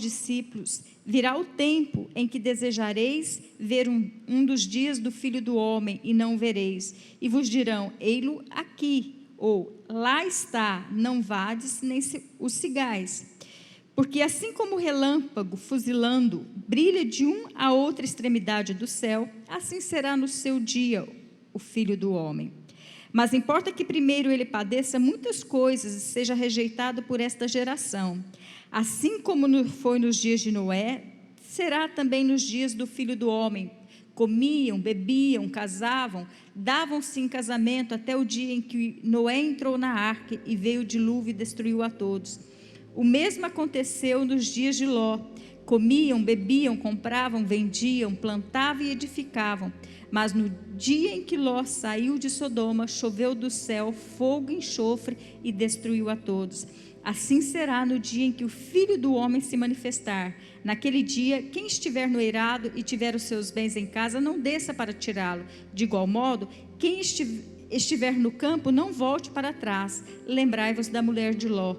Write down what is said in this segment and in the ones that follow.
discípulos: virá o tempo em que desejareis ver um dos dias do Filho do Homem e não vereis, e vos dirão: ei-lo aqui, ou lá está, não vades nem o sigais. Porque assim como o relâmpago fuzilando brilha de a outra extremidade do céu, assim será no seu dia o Filho do Homem. Mas importa que primeiro ele padeça muitas coisas e seja rejeitado por esta geração. Assim como foi nos dias de Noé, será também nos dias do Filho do Homem. Comiam, bebiam, casavam, davam-se em casamento até o dia em que Noé entrou na arca e veio o dilúvio e destruiu a todos. O mesmo aconteceu nos dias de Ló. Comiam, bebiam, compravam, vendiam, plantavam e edificavam. Mas no dia em que Ló saiu de Sodoma, choveu do céu fogo e enxofre e destruiu a todos. Assim será no dia em que o Filho do Homem se manifestar. Naquele dia, quem estiver no eirado e tiver os seus bens em casa, não desça para tirá-lo. De igual modo, quem estiver no campo, não volte para trás. Lembrai-vos da mulher de Ló.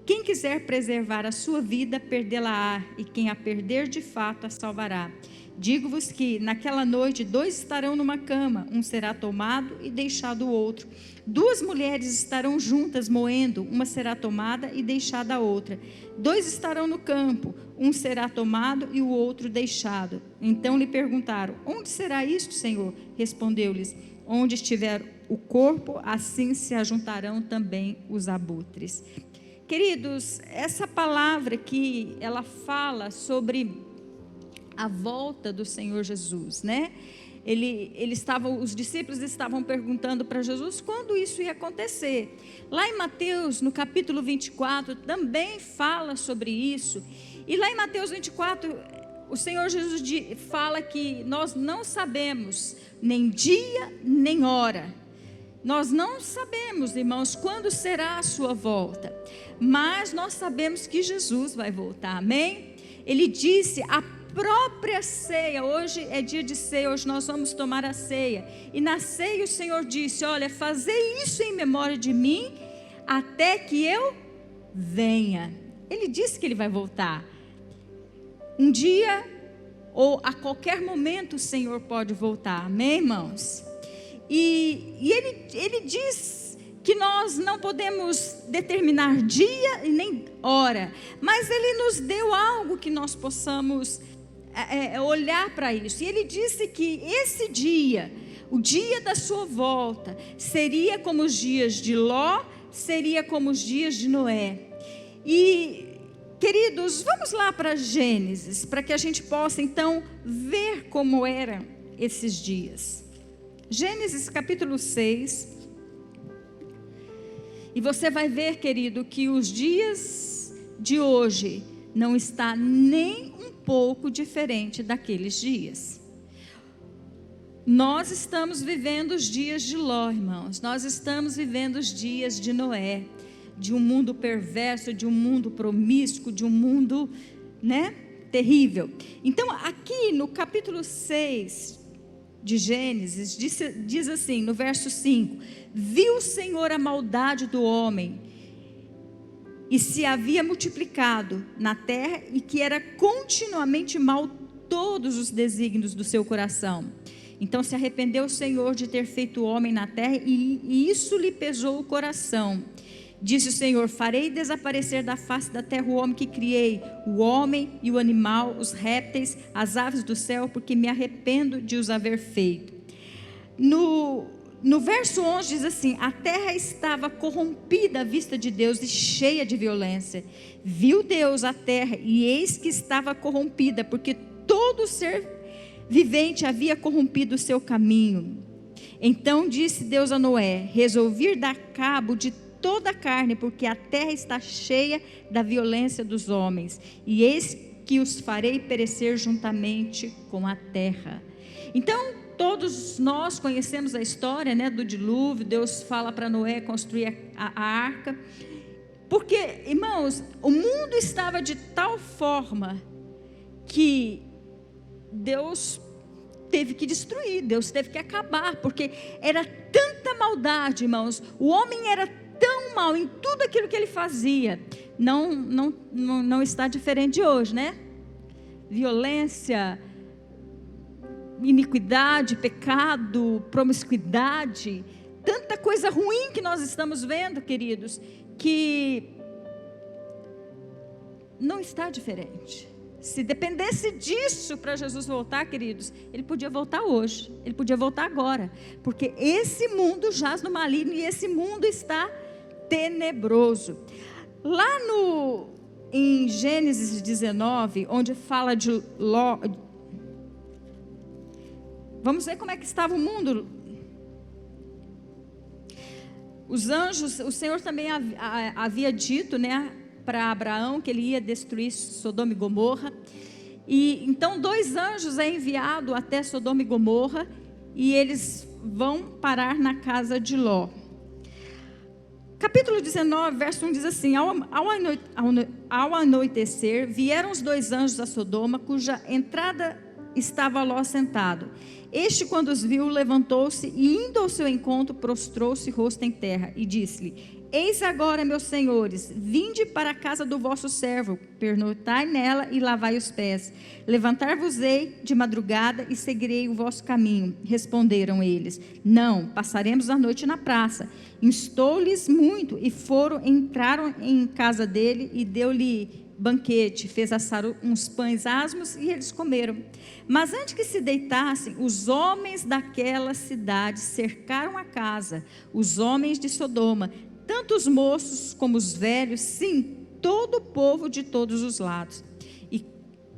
Quem quiser preservar a sua vida, perdê-la-á, e quem a perder de fato a salvará. Digo-vos que naquela noite 2 estarão numa cama, um será tomado e deixado o outro. 2 mulheres estarão juntas moendo, uma será tomada e deixada a outra. 2 estarão no campo, um será tomado e o outro deixado. Então lhe perguntaram: onde será isto, Senhor? Respondeu-lhes: onde estiver o corpo, assim se ajuntarão também os abutres. Queridos, essa palavra aqui, ela fala sobre a volta do Senhor Jesus, né? Os discípulos estavam perguntando para Jesus quando isso ia acontecer. Lá em Mateus, no capítulo 24, também fala sobre isso. E lá em Mateus 24, o Senhor Jesus fala que nós não sabemos nem dia, nem hora. Nós não sabemos, irmãos, quando será a sua volta, mas nós sabemos que Jesus vai voltar, amém? Ele disse: a própria ceia, hoje é dia de ceia, hoje nós vamos tomar a ceia, e na ceia o Senhor disse: olha, fazei isso em memória de mim, até que eu venha. Ele disse que ele vai voltar, um dia, ou a qualquer momento o Senhor pode voltar, amém, irmãos? E ele diz que nós não podemos determinar dia e nem hora, mas ele nos deu algo que nós possamos olhar para isso. E ele disse que esse dia, o dia da sua volta, seria como os dias de Ló, seria como os dias de Noé. E, queridos, vamos lá para Gênesis, para que a gente possa então ver como eram esses dias. Gênesis capítulo 6, e você vai ver, querido, que os dias de hoje não está nem um pouco diferente daqueles dias. Nós estamos vivendo os dias de Ló, irmãos, nós estamos vivendo os dias de Noé, de um mundo perverso, de um mundo promíscuo, de um mundo, terrível. Então aqui no capítulo 6 de Gênesis, diz assim, no verso 5: viu o Senhor a maldade do homem, e se havia multiplicado na terra, e que era continuamente mal todos os desígnios do seu coração. Então se arrependeu o Senhor de ter feito o homem na terra, e isso lhe pesou o coração. Disse o Senhor: farei desaparecer da face da terra o homem que criei, o homem e o animal, os répteis, as aves do céu, porque me arrependo de os haver feito. No verso 11 diz assim: a terra estava corrompida à vista de Deus e cheia de violência. Viu Deus a terra, e eis que estava corrompida, porque todo ser vivente havia corrompido o seu caminho. Então disse Deus a Noé: resolvi dar cabo de toda a carne, porque a terra está cheia da violência dos homens, e eis que os farei perecer juntamente com a terra. Então todos nós conhecemos a história, do dilúvio. Deus fala para Noé construir a arca, porque, irmãos, o mundo estava de tal forma que Deus teve que destruir, Deus teve que acabar, porque era tanta maldade, irmãos. O homem era tão mal em tudo aquilo que ele fazia, não está diferente de hoje, né? Violência, iniquidade, pecado, promiscuidade, tanta coisa ruim que nós estamos vendo, queridos, que não está diferente. Se dependesse disso para Jesus voltar, queridos, ele podia voltar hoje, ele podia voltar agora, porque esse mundo jaz no maligno e esse mundo está tenebroso. Lá em Gênesis 19, onde fala de Ló, vamos ver como é que estava o mundo. Os anjos, o Senhor também havia dito, né, para Abraão que ele ia destruir Sodoma e Gomorra. E então 2 anjos é enviado até Sodoma e Gomorra e eles vão parar na casa de Ló. Capítulo 19, verso 1 diz assim: ao anoitecer, vieram os 2 anjos a Sodoma, cuja entrada estava Ló sentado. Este, quando os viu, levantou-se e, indo ao seu encontro, prostrou-se rosto em terra e disse-lhe: eis agora, meus senhores, vinde para a casa do vosso servo, pernoitai nela e lavai os pés. Levantar-vos-ei de madrugada e seguirei o vosso caminho. Responderam eles: não, passaremos a noite na praça. Instou-lhes muito e entraram em casa dele e deu-lhe banquete, fez assar uns pães asmos e eles comeram. Mas antes que se deitassem, os homens daquela cidade cercaram a casa, os homens de Sodoma, tanto os moços como os velhos, sim, todo o povo de todos os lados.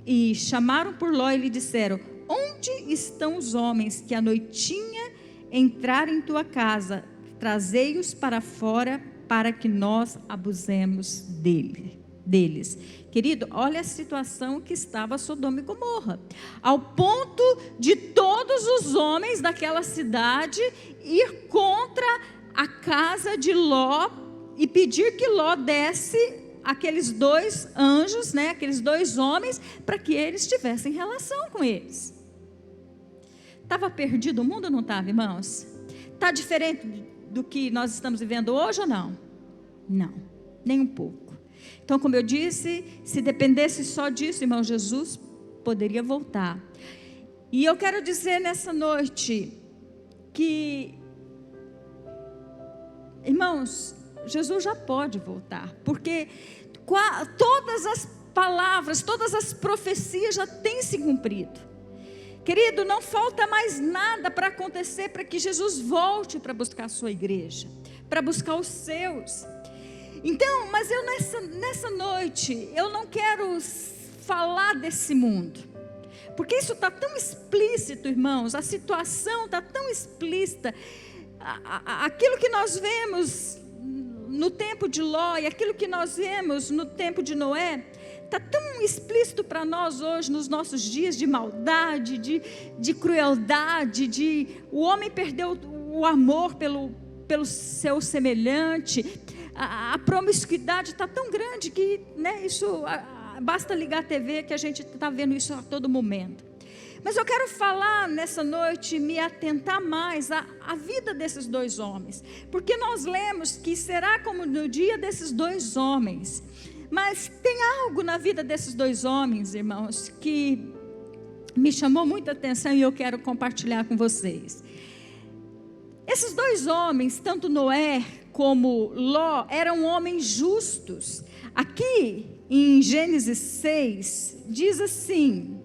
E chamaram por Ló e lhe disseram: onde estão os homens que à noitinha entraram em tua casa? Trazei-os para fora, para que nós abusemos deles. Querido, olha a situação que estava Sodoma e Gomorra, ao ponto de todos os homens daquela cidade ir contra a casa de Ló e pedir que Ló desse aqueles 2 anjos, né, aqueles 2 homens, para que eles tivessem relação com eles. Estava perdido o mundo ou não estava, irmãos? Está diferente do que nós estamos vivendo hoje ou não? Não, nem um pouco. Então, como eu disse, se dependesse só disso, irmão, Jesus poderia voltar. E eu quero dizer nessa noite que, irmãos, Jesus já pode voltar, porque todas as palavras, todas as profecias já têm se cumprido. Querido, não falta mais nada para acontecer para que Jesus volte para buscar a sua igreja, para buscar os seus. Então, mas eu nessa noite, eu não quero falar desse mundo, porque isso está tão explícito, irmãos, a situação está tão explícita, aquilo que nós vemos no tempo de Ló e aquilo que nós vemos no tempo de Noé, está tão explícito para nós hoje, nos nossos dias, de maldade, de crueldade, o homem perdeu o amor pelo seu semelhante, a promiscuidade está tão grande que, né, isso, basta ligar a TV que a gente está vendo isso a todo momento. Mas eu quero falar nessa noite, me atentar mais à vida desses 2 homens, porque nós lemos que será como no dia desses 2 homens, mas tem algo na vida desses 2 homens, irmãos, que me chamou muita atenção e eu quero compartilhar com vocês. Esses 2 homens, tanto Noé como Ló, eram homens justos. Aqui em Gênesis 6, diz assim,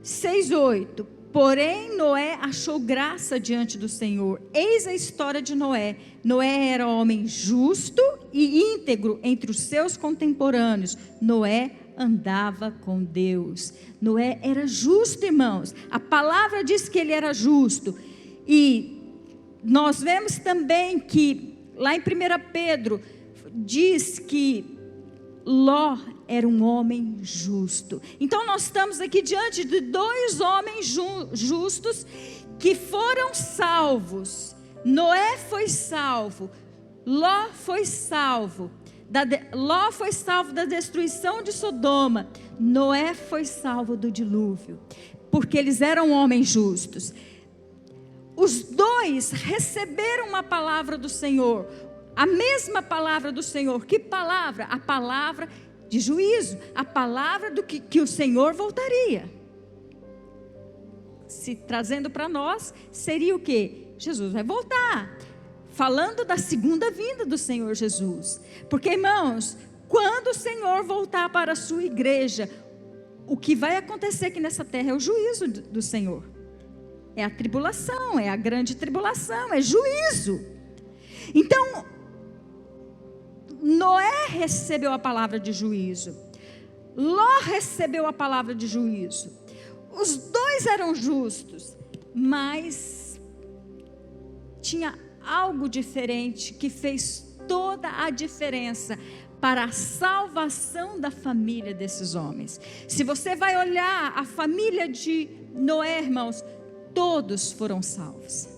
6:8: porém Noé achou graça diante do Senhor. Eis a história de Noé. Noé era homem justo e íntegro entre os seus contemporâneos. Noé andava com Deus. Noé era justo, irmãos. A palavra diz que ele era justo. E nós vemos também que lá em 1 Pedro diz que Ló era um homem justo. Então nós estamos aqui diante de 2 homens justos que foram salvos. Noé foi salvo, Ló foi salvo. Ló foi salvo da destruição de Sodoma. Noé foi salvo do dilúvio, porque eles eram homens justos. Os 2 receberam uma palavra do Senhor. A mesma palavra do Senhor. Que palavra? A palavra de juízo. A palavra do que o Senhor voltaria. Se trazendo para nós, seria o quê? Jesus vai voltar. Falando da segunda vinda do Senhor Jesus. Porque, irmãos, quando o Senhor voltar para a sua igreja, o que vai acontecer aqui nessa terra é o juízo do Senhor. É a tribulação, é a grande tribulação, é juízo. Então, Noé recebeu a palavra de juízo. Ló recebeu a palavra de juízo. Os dois eram justos, mas tinha algo diferente que fez toda a diferença para a salvação da família desses homens. Se você vai olhar a família de Noé, irmãos, todos foram salvos.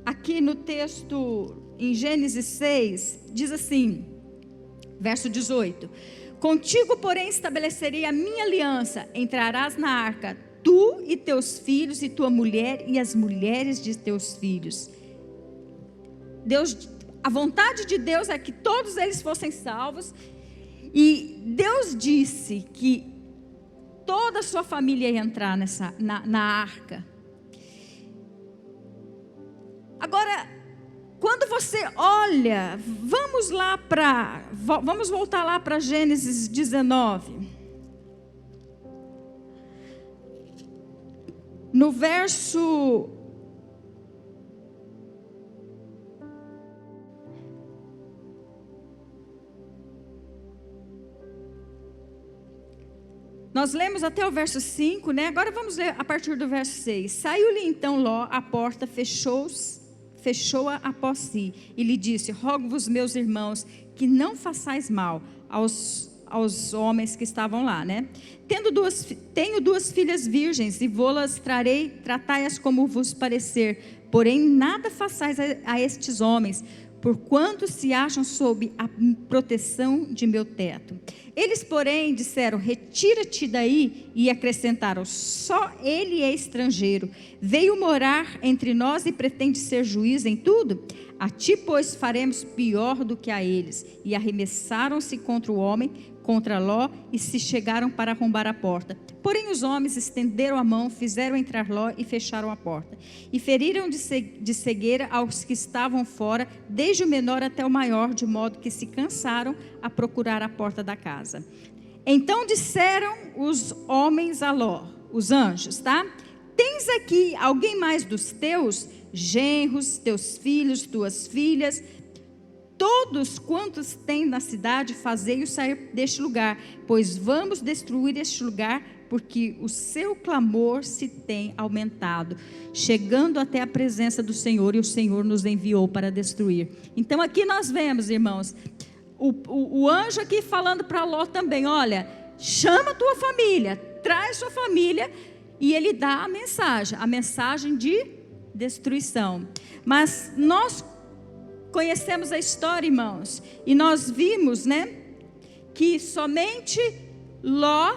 Aqui no texto, em Gênesis 6, diz assim, verso 18: contigo, porém, estabelecerei a minha aliança, entrarás na arca, tu e teus filhos, e tua mulher, e as mulheres de teus filhos. A vontade de Deus é que todos eles fossem salvos, e Deus disse que toda a sua família ia entrar na arca. Agora, quando você olha, vamos voltar lá para Gênesis 19. No verso nós lemos até o verso 5, né? Agora vamos ler a partir do verso 6. Saiu-lhe então Ló à porta, fechou-a após si, e lhe disse: rogo-vos, meus irmãos, que não façais mal aos homens que estavam lá, né? Tenho duas filhas virgens, e vô-las trarei, tratai-as como vos parecer, porém nada façais a estes homens, porquanto se acham sob a proteção de meu teto. Eles, porém, disseram: retira-te daí, e acrescentaram: só ele é estrangeiro, veio morar entre nós e pretende ser juiz em tudo? A ti, pois, faremos pior do que a eles. E arremessaram-se contra o homem, contra Ló, e se chegaram para arrombar a porta. Porém os homens estenderam a mão, fizeram entrar Ló e fecharam a porta. E feriram de cegueira aos que estavam fora, desde o menor até o maior, de modo que se cansaram a procurar a porta da casa. Então disseram os homens a Ló, os anjos, tá? Tens aqui alguém mais dos teus genros, teus filhos, tuas filhas? Todos quantos têm na cidade, fazei-os sair deste lugar, pois vamos destruir este lugar, porque o seu clamor se tem aumentado, chegando até a presença do Senhor, e o Senhor nos enviou para destruir. Então aqui nós vemos, irmãos, o anjo aqui falando para Ló também: olha, chama a tua família, traz sua família, e ele dá a mensagem de destruição. Mas nós conhecemos a história, irmãos, e nós vimos, né, que somente Ló,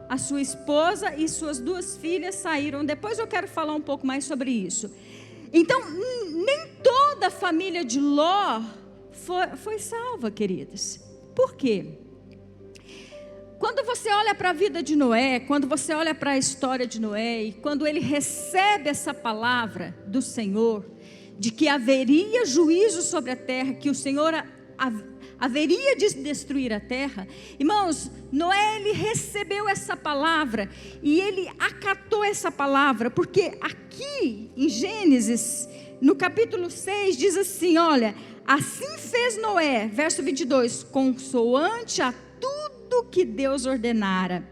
a sua esposa e suas duas filhas saíram. Depois eu quero falar um pouco mais sobre isso. Então, nem toda a família de Ló foi salva, queridos. Por quê? Quando você olha para a vida de Noé, quando você olha para a história de Noé, e quando ele recebe essa palavra do Senhor, de que haveria juízo sobre a terra, que o Senhor haveria de destruir a terra, irmãos, Noé, ele recebeu essa palavra, e ele acatou essa palavra, porque aqui em Gênesis, no capítulo 6, diz assim, olha, assim fez Noé, verso 22, consoante a tudo que Deus ordenara.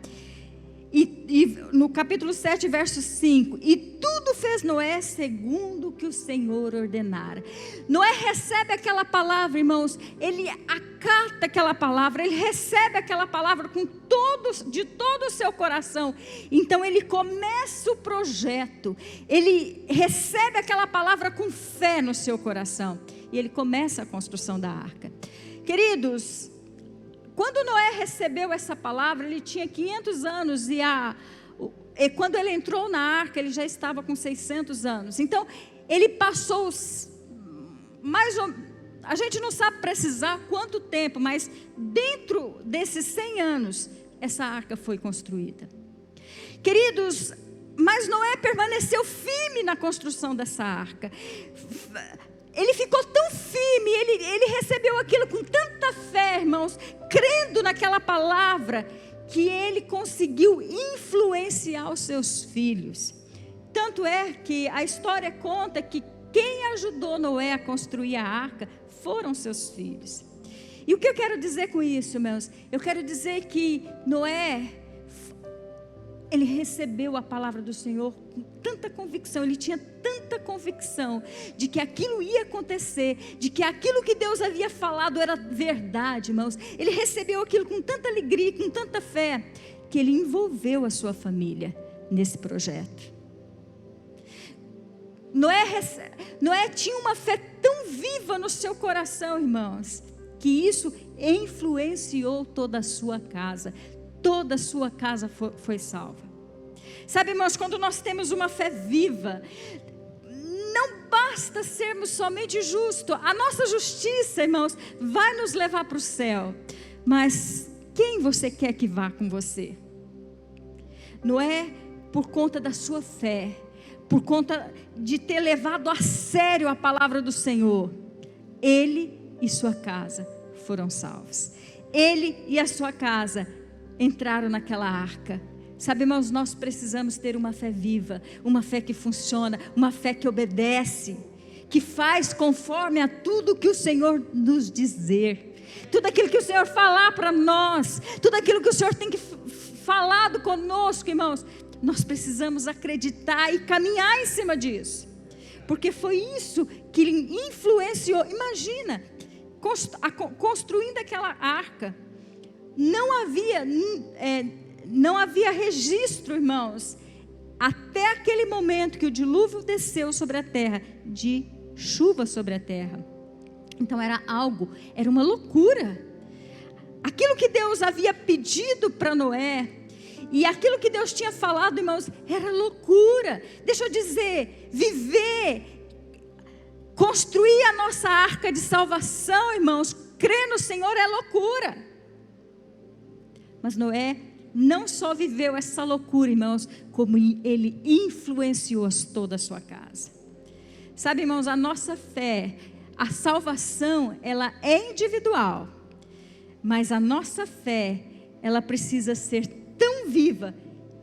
E no capítulo 7, verso 5, e tudo fez Noé segundo o que o Senhor ordenara. Noé recebe aquela palavra, irmãos, ele acata aquela palavra, ele recebe aquela palavra de todo o seu coração. Então ele começa o projeto, ele recebe aquela palavra com fé no seu coração, e ele começa a construção da arca. Queridos, quando Noé recebeu essa palavra, ele tinha 500 anos, e quando ele entrou na arca, ele já estava com 600 anos. Então, ele passou a gente não sabe precisar quanto tempo, mas dentro desses 100 anos, essa arca foi construída. Queridos, mas Noé permaneceu firme na construção dessa arca. Ele ficou tão firme, ele recebeu aquilo com tanta fé, irmãos, crendo naquela palavra, que ele conseguiu influenciar os seus filhos. Tanto é que a história conta que quem ajudou Noé a construir a arca foram seus filhos. E o que eu quero dizer com isso, irmãos? Eu quero dizer que Noé, ele recebeu a palavra do Senhor com tanta convicção, ele tinha tanta convicção de que aquilo ia acontecer, de que aquilo que Deus havia falado era verdade, irmãos. Ele recebeu aquilo com tanta alegria, com tanta fé, que ele envolveu a sua família nesse projeto. Noé tinha uma fé tão viva no seu coração, irmãos, que isso influenciou toda a sua casa. Toda a sua casa foi salva. Sabe, irmãos, quando nós temos uma fé viva, não basta sermos somente justos. A nossa justiça, irmãos, vai nos levar para o céu. Mas quem você quer que vá com você? Noé, por conta da sua fé, por conta de ter levado a sério a palavra do Senhor, ele e sua casa foram salvos. Ele e a sua casa entraram naquela arca. Sabe, irmãos, nós precisamos ter uma fé viva, uma fé que funciona, uma fé que obedece, que faz conforme a tudo que o Senhor nos dizer, tudo aquilo que o Senhor falar para nós, tudo aquilo que o Senhor tem que falado conosco, irmãos, nós precisamos acreditar e caminhar em cima disso, porque foi isso que influenciou. Imagina, construindo aquela arca, não havia registro, irmãos, até aquele momento que o dilúvio desceu sobre a terra, de chuva sobre a terra. Então era uma loucura. Aquilo que Deus havia pedido para Noé, e aquilo que Deus tinha falado, irmãos, era loucura. Deixa eu dizer, construir a nossa arca de salvação, irmãos, crer no Senhor é loucura. Mas Noé não só viveu essa loucura, irmãos, como ele influenciou toda a sua casa. Sabe, irmãos, a nossa fé, a salvação, ela é individual, mas a nossa fé, ela precisa ser tão viva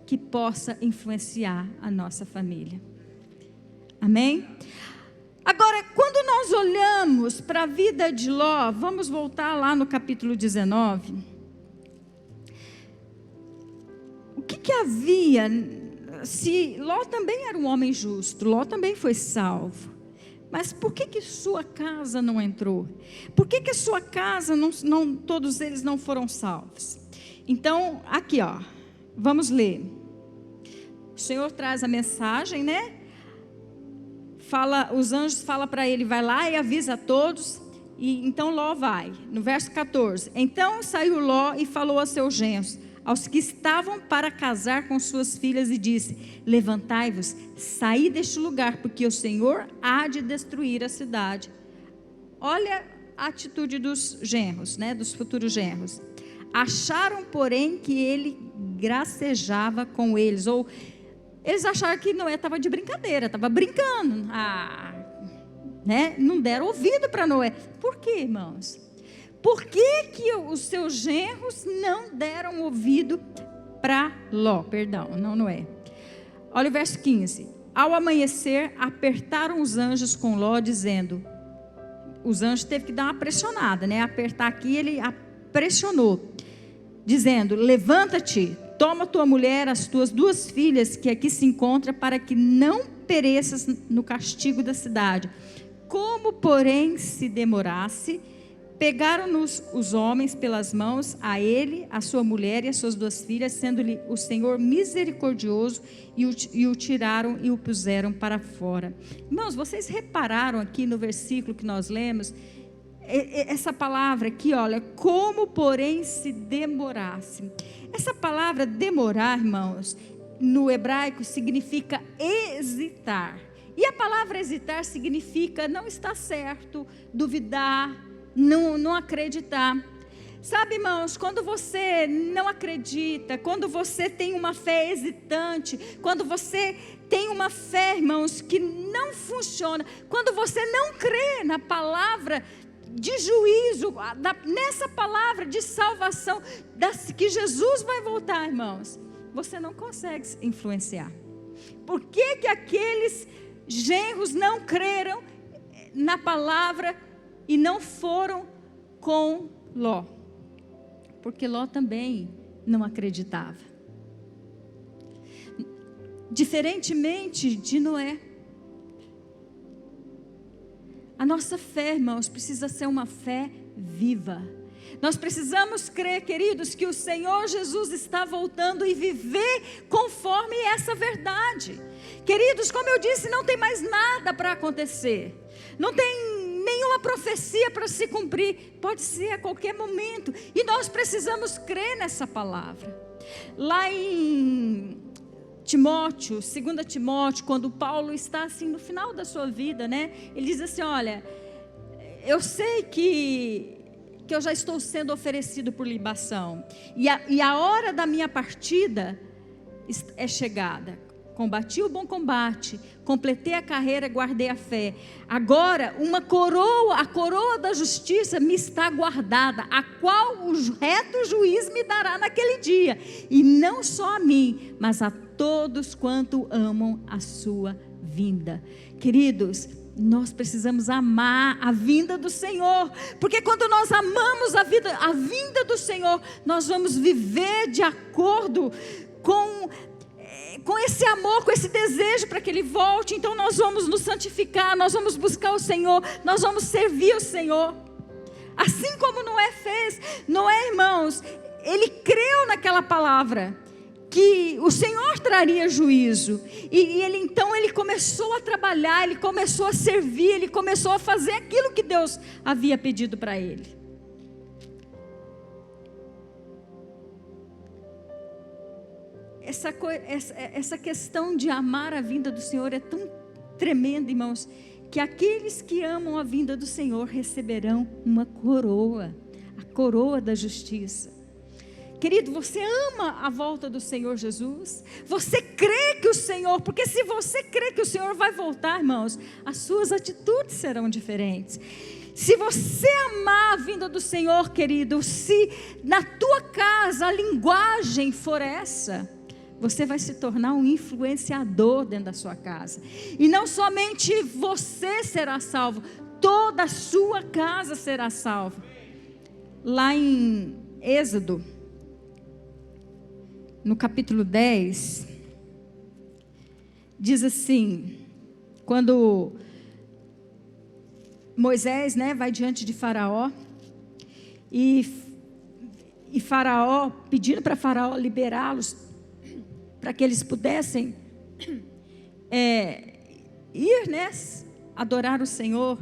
que possa influenciar a nossa família. Amém? Agora, quando nós olhamos para a vida de Ló, vamos voltar lá no capítulo 19. O que havia? Se Ló também era um homem justo, Ló também foi salvo, mas por que sua casa não entrou? Por que a sua casa, todos eles não foram salvos? Então, aqui vamos ler. O Senhor traz a mensagem, né? Os anjos falam para ele, vai lá e avisa a todos. E então Ló vai, no verso 14. Então saiu Ló e falou a seus genros, aos que estavam para casar com suas filhas, e disse: levantai-vos, saí deste lugar, porque o Senhor há de destruir a cidade. Olha a atitude dos genros, né, dos futuros genros. Acharam, porém, que ele gracejava com eles, ou eles acharam que Noé estava de brincadeira, estava brincando, né? Não deram ouvido para Noé. Por quê, irmãos? Por que os seus genros não deram ouvido para Ló? Perdão, não Noé. Olha o verso 15. Ao amanhecer, apertaram os anjos com Ló, dizendo... Os anjos teve que dar uma pressionada, né? Apertar aqui, ele pressionou, dizendo: levanta-te, toma tua mulher, as tuas 2 filhas que aqui se encontram, para que não pereças no castigo da cidade. Como, porém, se demorasse, pegaram-nos os homens pelas mãos, a ele, a sua mulher e as suas 2 filhas, sendo-lhe o Senhor misericordioso, e o tiraram e o puseram para fora. Irmãos, vocês repararam aqui no versículo que nós lemos, essa palavra aqui, olha, como porém se demorasse. Essa palavra demorar, irmãos, no hebraico significa hesitar. E a palavra hesitar significa não estar certo, duvidar, não acreditar. Sabe, irmãos, quando você não acredita, quando você tem uma fé hesitante, quando você tem uma fé, irmãos, que não funciona, quando você não crê na palavra de juízo, nessa palavra de salvação, que Jesus vai voltar, irmãos, você não consegue influenciar. Por que que aqueles genros não creram na palavra e não foram com Ló? Porque Ló também não acreditava. Diferentemente de Noé. A nossa fé, irmãos, precisa ser uma fé viva. Nós precisamos crer, queridos, que o Senhor Jesus está voltando e viver conforme essa verdade. Queridos, como eu disse, não tem mais nada para acontecer. Não tem nenhuma profecia para se cumprir. Pode ser a qualquer momento. E nós precisamos crer nessa palavra. Lá em Timóteo, 2 Timóteo, quando Paulo está assim no final da sua vida, né? Ele diz assim, olha, eu sei que eu já estou sendo oferecido por libação. E a hora da minha partida é chegada. Combati o bom combate, completei a carreira, guardei a fé. Agora, a coroa da justiça me está guardada, a qual o reto juiz me dará naquele dia. E não só a mim, mas a todos quanto amam a sua vinda. Queridos, nós precisamos amar a vinda do Senhor, porque quando nós amamos a vinda do Senhor, nós vamos viver de acordo com esse amor, com esse desejo para que Ele volte. Então nós vamos nos santificar, nós vamos buscar o Senhor, nós vamos servir o Senhor, assim como Noé fez. Noé, irmãos, ele creu naquela palavra, que o Senhor traria juízo, e então ele começou a trabalhar, ele começou a servir, ele começou a fazer aquilo que Deus havia pedido para ele. Essa questão de amar a vinda do Senhor é tão tremenda, irmãos, que aqueles que amam a vinda do Senhor receberão uma coroa, a coroa da justiça. Querido, você ama a volta do Senhor Jesus? Você crê que o Senhor, porque se você crê que o Senhor vai voltar, irmãos, as suas atitudes serão diferentes. Se você amar a vinda do Senhor, querido, se na tua casa a linguagem for essa, você vai se tornar um influenciador dentro da sua casa. E não somente você será salvo, toda a sua casa será salva. Lá em Êxodo, no capítulo 10, diz assim, quando Moisés, né, vai diante de Faraó, e Faraó, pedindo para Faraó liberá-los, para que eles pudessem ir, né, adorar o Senhor.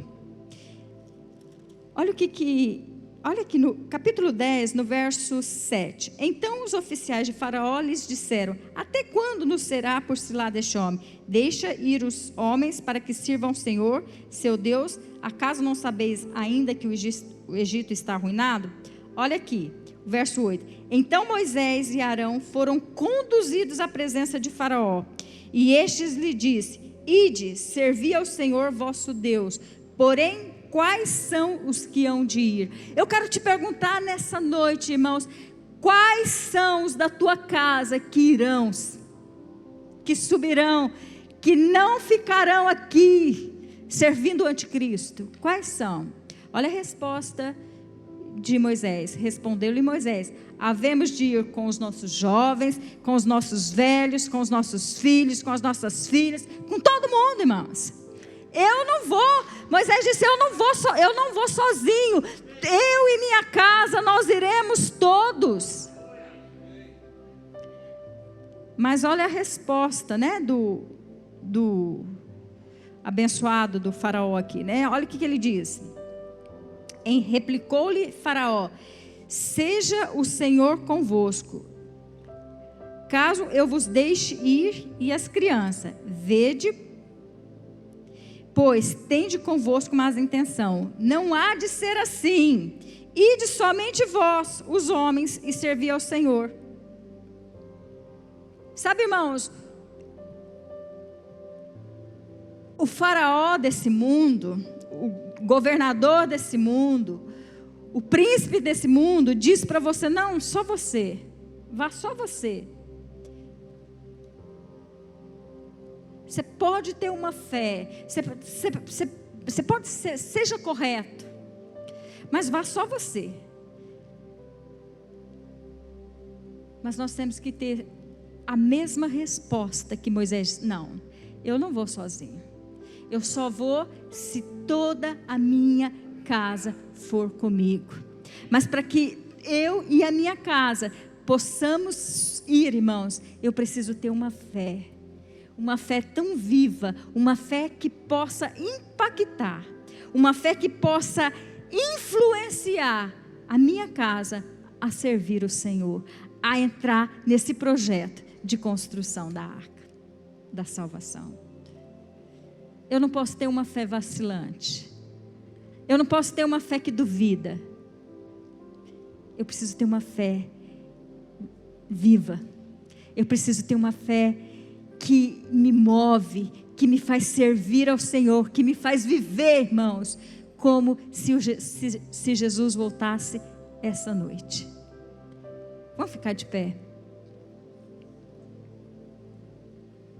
Olha aqui no capítulo 10, no verso 7. Então os oficiais de Faraó lhes disseram: até quando nos será por se lá deste homem? Deixa ir os homens para que sirvam ao Senhor, seu Deus. Acaso não sabeis ainda que o Egito está arruinado? Olha aqui, verso 8. Então Moisés e Arão foram conduzidos à presença de Faraó, e estes lhe disse: ide, servi ao Senhor vosso Deus. Porém, quais são os que hão de ir? Eu quero te perguntar nessa noite, irmãos, quais são os da tua casa que irão, que subirão, que não ficarão aqui servindo o anticristo? Quais são? Olha a resposta de Moisés. Respondeu-lhe Moisés: havemos de ir com os nossos jovens, com os nossos velhos, com os nossos filhos, com as nossas filhas, com todo mundo, irmãos. Eu não vou. Moisés disse: eu não vou sozinho. Eu e minha casa, nós iremos todos. Mas olha a resposta, né, do abençoado do Faraó aqui, né? Olha o que ele diz. Replicou-lhe Faraó: seja o Senhor convosco, caso eu vos deixe ir, e as crianças, vede, pois tende convosco más intenção. Não há de ser assim. Ide somente vós, os homens, e servi ao Senhor. Sabe, irmãos, o faraó desse mundo, o governador desse mundo, o príncipe desse mundo diz para você: não, só você, vá só você. Você pode ter uma fé, você pode ser, seja correto, mas vá só você. Mas nós temos que ter a mesma resposta que Moisés: não, eu não vou sozinho. Eu só vou se toda a minha casa for comigo. Mas para que eu e a minha casa possamos ir, irmãos, eu preciso ter uma fé tão viva, uma fé que possa impactar, uma fé que possa influenciar a minha casa a servir o Senhor, a entrar nesse projeto de construção da arca da salvação. Eu não posso ter uma fé vacilante. Eu não posso ter uma fé que duvida. Eu preciso ter uma fé viva. Eu preciso ter uma fé que me move, que me faz servir ao Senhor, que me faz viver, irmãos, como se Jesus voltasse essa noite. Vamos ficar de pé.